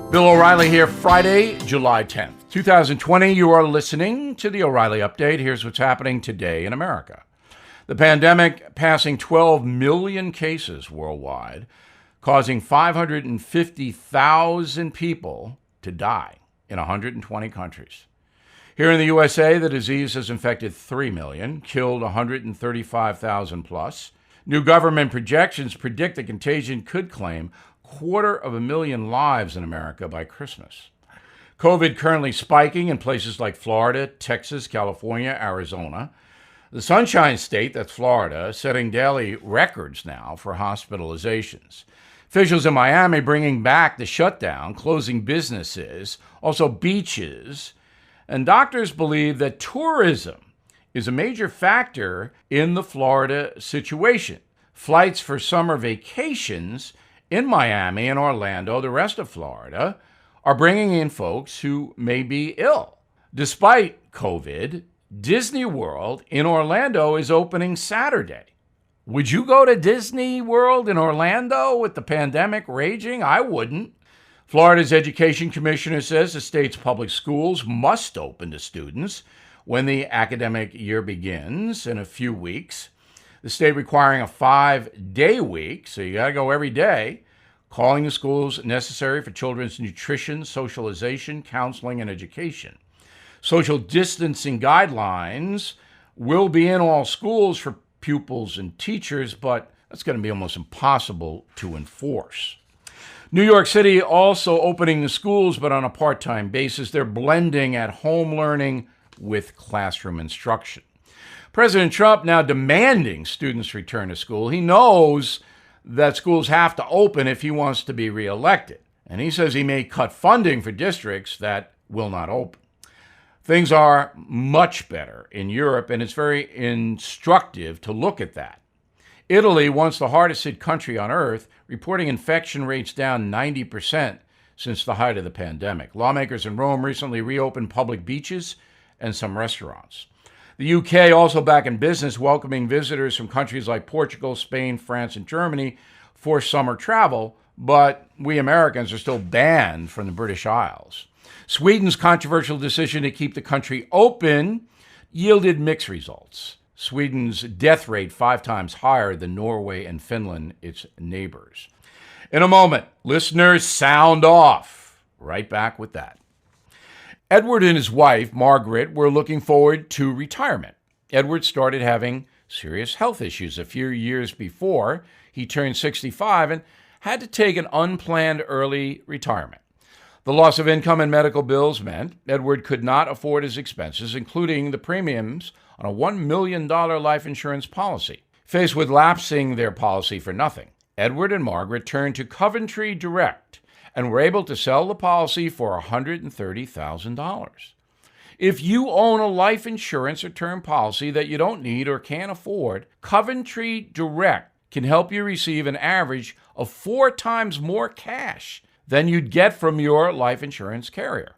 Bill O'Reilly here, Friday, July 10th, 2020. You are listening to the O'Reilly Update. Here's what's happening today in America. The pandemic passing 12 million cases worldwide, causing 550,000 people to die in 120 countries. Here in the USA, the disease has infected 3 million, killed 135,000 plus. New government projections predict the contagion could claim 250,000 lives in America by Christmas. COVID currently spiking in places like Florida, Texas, California, Arizona. The Sunshine State, that's Florida, setting daily records now for hospitalizations. Officials in Miami bringing back the shutdown, closing businesses, also beaches. And doctors believe that tourism is a major factor in the Florida situation. Flights for summer vacations in Miami and Orlando, the rest of Florida, are bringing in folks who may be ill. Despite COVID, Disney World in Orlando is opening Saturday. Would you go to Disney World in Orlando with the pandemic raging? I wouldn't. Florida's education commissioner says the state's public schools must open to students when the academic year begins in a few weeks. The state requiring a 5-day week, so you got to go every day, calling the schools necessary for children's nutrition, socialization, counseling, and education. Social distancing guidelines will be in all schools for pupils and teachers, but that's going to be almost impossible to enforce. New York City also opening the schools, but on a part-time basis. They're blending at-home learning with classroom instruction. President Trump now demanding students return to school. He knows that schools have to open if he wants to be reelected. And he says he may cut funding for districts that will not open. Things are much better in Europe, and it's very instructive to look at that. Italy, once the hardest hit country on earth, reporting infection rates down 90% since the height of the pandemic. Lawmakers in Rome recently reopened public beaches and some restaurants. The UK also back in business, welcoming visitors from countries like Portugal, Spain, France, and Germany for summer travel, but we Americans are still banned from the British Isles. Sweden's controversial decision to keep the country open yielded mixed results. Sweden's death rate 5 times higher than Norway and Finland, its neighbors. In a moment, listeners, sound off. Right back with that. Edward and his wife, Margaret, were looking forward to retirement. Edward started having serious health issues a few years before he turned 65 and had to take an unplanned early retirement. The loss of income and medical bills meant Edward could not afford his expenses, including the premiums on a $1 million life insurance policy. Faced with lapsing their policy for nothing, Edward and Margaret turned to Coventry Direct and were able to sell the policy for $130,000. If you own a life insurance or term policy that you don't need or can't afford, Coventry Direct can help you receive an average of 4 times more cash than you'd get from your life insurance carrier.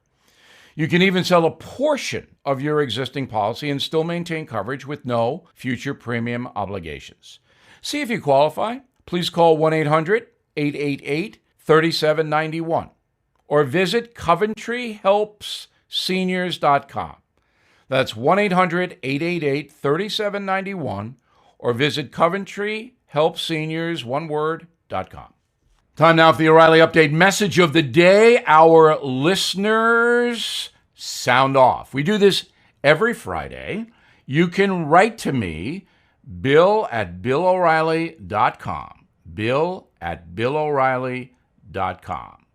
You can even sell a portion of your existing policy and still maintain coverage with no future premium obligations. See if you qualify. Please call 1-800-888-3791 or visit CoventryHelpsSeniors.com. That's 1-800-888-3791 or visit CoventryHelpsSeniors.com. Time now for the O'Reilly Update message of the day. Our listeners, sound off. We do this every Friday. You can write to me, bill@BillO'Reilly.com. bill@BillO'Reilly.com.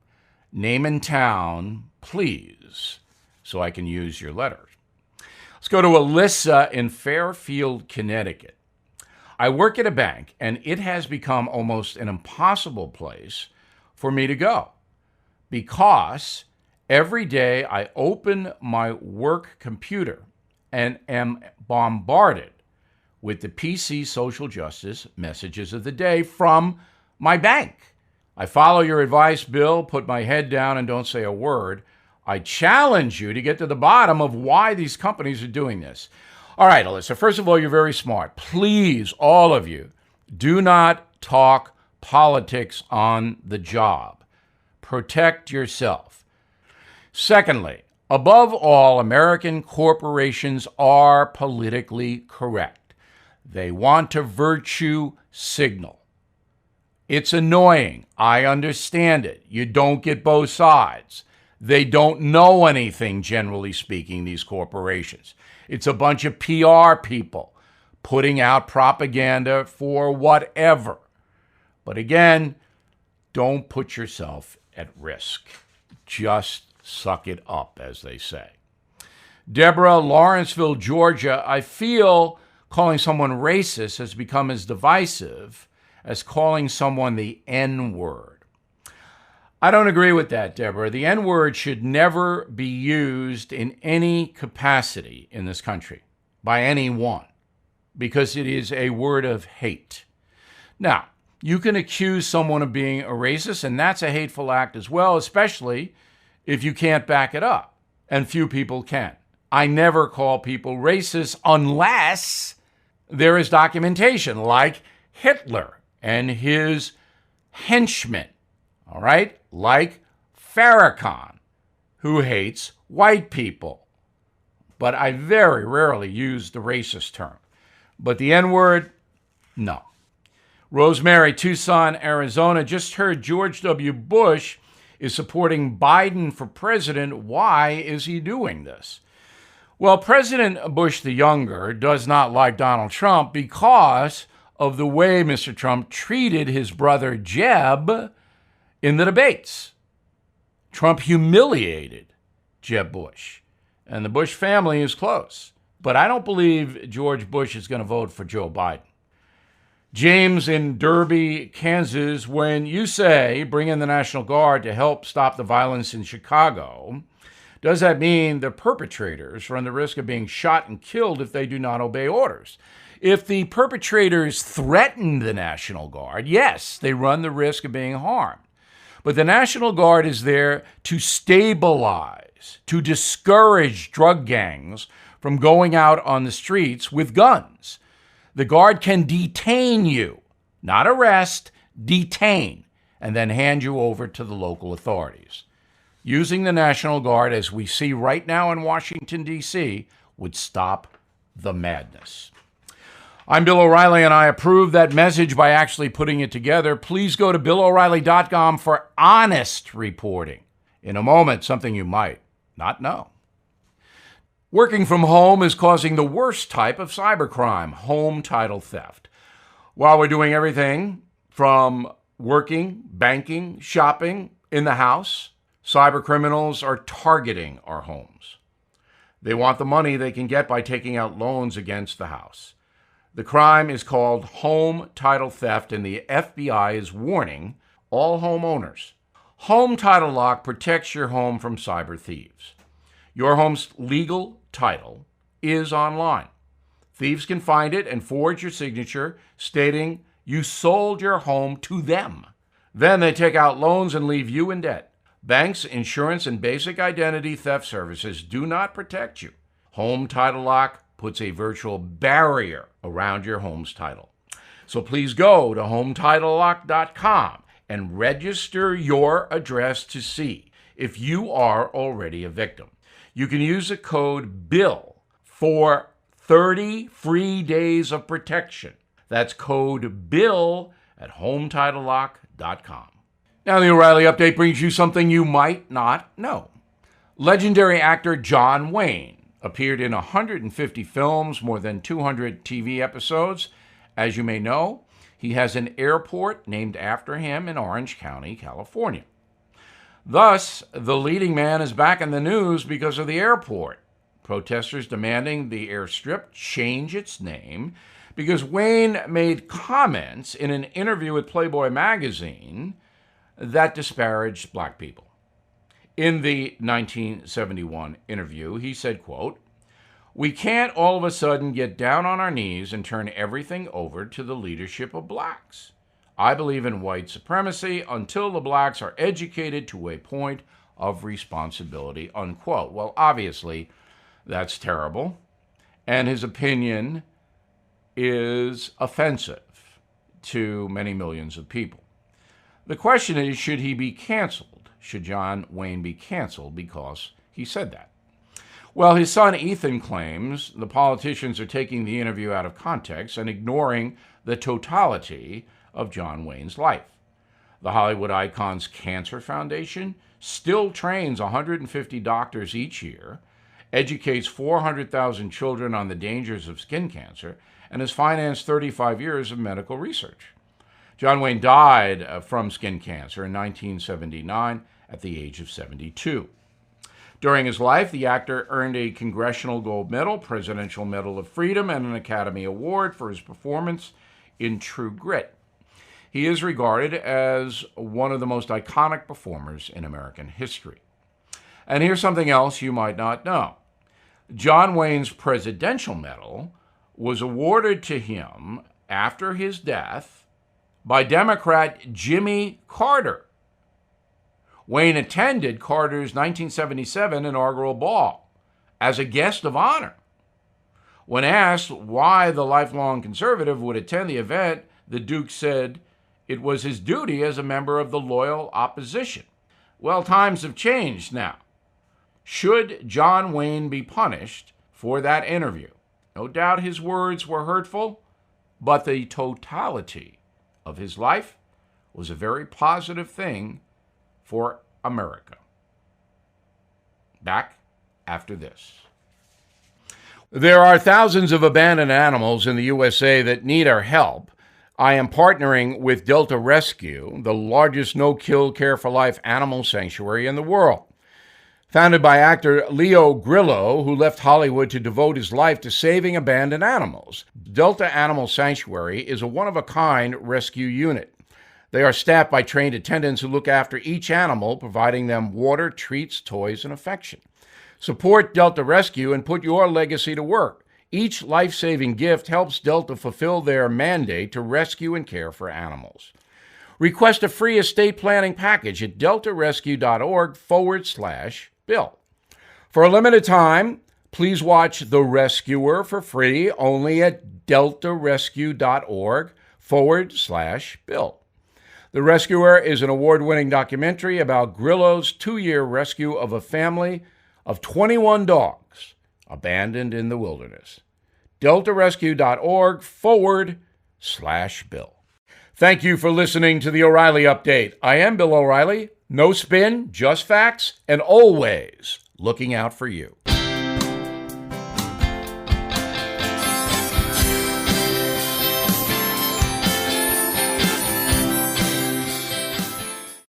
Name and town, please, so I can use your letters. Let's go to Alyssa in Fairfield, Connecticut. I work at a bank, and it has become almost an impossible place for me to go because every day I open my work computer and am bombarded with the PC social justice messages of the day from my bank. I follow your advice, Bill, put my head down and don't say a word. I challenge you to get to the bottom of why these companies are doing this. All right, Alyssa, first of all, you're very smart. Please, all of you, do not talk politics on the job. Protect yourself. Secondly, above all, American corporations are politically correct. They want to virtue signal. It's annoying. I understand it. You don't get both sides. They don't know anything, generally speaking, these corporations. It's a bunch of PR people putting out propaganda for whatever. But again, don't put yourself at risk. Just suck it up, as they say. Deborah, Lawrenceville, Georgia, I feel calling someone racist has become as divisive as calling someone the N-word. I don't agree with that, Deborah. The N-word should never be used in any capacity in this country by anyone because it is a word of hate. Now, you can accuse someone of being a racist, and that's a hateful act as well, especially if you can't back it up, and few people can. I never call people racist unless there is documentation, like Hitler and his henchmen, all right? Like Farrakhan, who hates white people. But I very rarely use the racist term. But the N-word, no. Rosemary, Tucson, Arizona, just heard George W. Bush is supporting Biden for president. Why is he doing this? Well, President Bush the Younger does not like Donald Trump because of the way Mr. Trump treated his brother Jeb in the debates. Trump humiliated Jeb Bush, and the Bush family is close. But I don't believe George Bush is going to vote for Joe Biden. James in Derby, Kansas, when you say bring in the National Guard to help stop the violence in Chicago, does that mean the perpetrators run the risk of being shot and killed if they do not obey orders? If the perpetrators threaten the National Guard, yes, they run the risk of being harmed. But the National Guard is there to stabilize, to discourage drug gangs from going out on the streets with guns. The Guard can detain you, not arrest, detain, and then hand you over to the local authorities. Using the National Guard, as we see right now in Washington, D.C., would stop the madness. I'm Bill O'Reilly, and I approve that message by actually putting it together. Please go to BillO'Reilly.com for honest reporting. In a moment, something you might not know. Working from home is causing the worst type of cybercrime, home title theft. While we're doing everything from working, banking, shopping in the house, cybercriminals are targeting our homes. They want the money they can get by taking out loans against the house. The crime is called home title theft, and the FBI is warning all homeowners. Home Title Lock protects your home from cyber thieves. Your home's legal title is online. Thieves can find it and forge your signature stating you sold your home to them. Then they take out loans and leave you in debt. Banks, insurance, and basic identity theft services do not protect you. Home Title Lock puts a virtual barrier around your home's title. So please go to HomeTitleLock.com and register your address to see if you are already a victim. You can use the code BILL for 30 free days of protection. That's code BILL at HomeTitleLock.com. Now, the O'Reilly Update brings you something you might not know. Legendary actor John Wayne appeared in 150 films, more than 200 TV episodes. As you may know, he has an airport named after him in Orange County, California. Thus, the leading man is back in the news because of the airport. Protesters demanding the airstrip change its name because Wayne made comments in an interview with Playboy magazine that disparaged black people. In the 1971 interview, he said, quote, "We can't all of a sudden get down on our knees and turn everything over to the leadership of blacks. I believe in white supremacy until the blacks are educated to a point of responsibility," unquote. Well, obviously, that's terrible, and his opinion is offensive to many millions of people. The question is, should he be canceled? should John Wayne be canceled because he said that. Well, his son Ethan claims the politicians are taking the interview out of context and ignoring the totality of John Wayne's life. The Hollywood icon's Cancer Foundation still trains 150 doctors each year, educates 400,000 children on the dangers of skin cancer, and has financed 35 years of medical research. John Wayne died from skin cancer in 1979 at the age of 72. During his life, the actor earned a Congressional Gold Medal, Presidential Medal of Freedom, and an Academy Award for his performance in True Grit. He is regarded as one of the most iconic performers in American history. And here's something else you might not know. John Wayne's Presidential Medal was awarded to him after his death by Democrat Jimmy Carter. Wayne attended Carter's 1977 inaugural ball as a guest of honor. When asked why the lifelong conservative would attend the event, the Duke said it was his duty as a member of the loyal opposition. Well, times have changed now. Should John Wayne be punished for that interview? No doubt his words were hurtful, but the totality of his life was a very positive thing for America. Back after this. There are thousands of abandoned animals in the USA that need our help. I am partnering with Delta Rescue, the largest no-kill care-for-life animal sanctuary in the world. Founded by actor Leo Grillo, who left Hollywood to devote his life to saving abandoned animals, Delta Animal Sanctuary is a one-of-a-kind rescue unit. They are staffed by trained attendants who look after each animal, providing them water, treats, toys, and affection. Support Delta Rescue and put your legacy to work. Each life-saving gift helps Delta fulfill their mandate to rescue and care for animals. Request a free estate planning package at deltarescue.org/bill. For a limited time, please watch The Rescuer for free only at deltarescue.org/bill. The Rescuer is an award-winning documentary about Grillo's 2-year rescue of a family of 21 dogs abandoned in the wilderness. deltarescue.org/bill. Thank you for listening to the O'Reilly Update. I am Bill O'Reilly. No spin, just facts, and always looking out for you.